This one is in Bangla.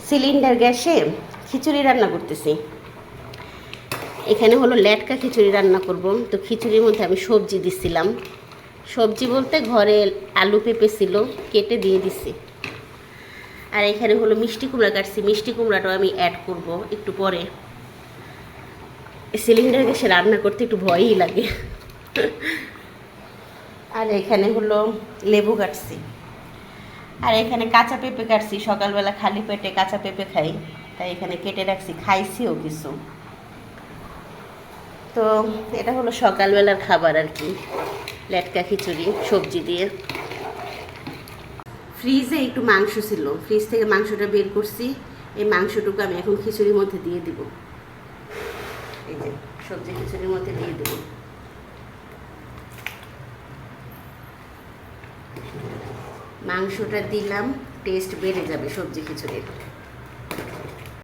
সিলিন্ডার গ্যাসে খিচুড়ি রান্না করতেছি। এখানে হলো লেটকা খিচুড়ি রান্না করব। তো খিচুড়ির মধ্যে আমি সবজি দিছিলাম, সবজি বলতে ঘরে আলু পেঁপে ছিল, কেটে দিয়ে দিছি। আর এখানে হলো মিষ্টি কুমড়া কাটছি, মিষ্টি কুমড়াটাও আমি অ্যাড করব একটু পরে। সিলিন্ডার গ্যাসে রান্না করতে একটু ভয়ই লাগে। আর এখানে হলো লেবু কাটছি, আর এখানে কাঁচা পেঁপে কাটছি। সকালবেলা খালি পেটে কাঁচা পেঁপে খাই, তাই এখানে কেটে রাখছি, খাইছিও কিছু। তো এটা হলো সকালবেলার খাবার আর কি, লেটকা খিচুড়ি সবজি দিয়ে। ফ্রিজে একটু মাংস ছিল, ফ্রিজ থেকে মাংসটা বের করছি। এই মাংসটুকু আমি এখন খিচুড়ির মধ্যে দিয়ে দিব। এই যে সবজি খিচুড়ির মধ্যে দিয়ে দেব। মাংসটা দিলাম, টেস্ট বেড়ে যাবে সবজি খিচুড়ির।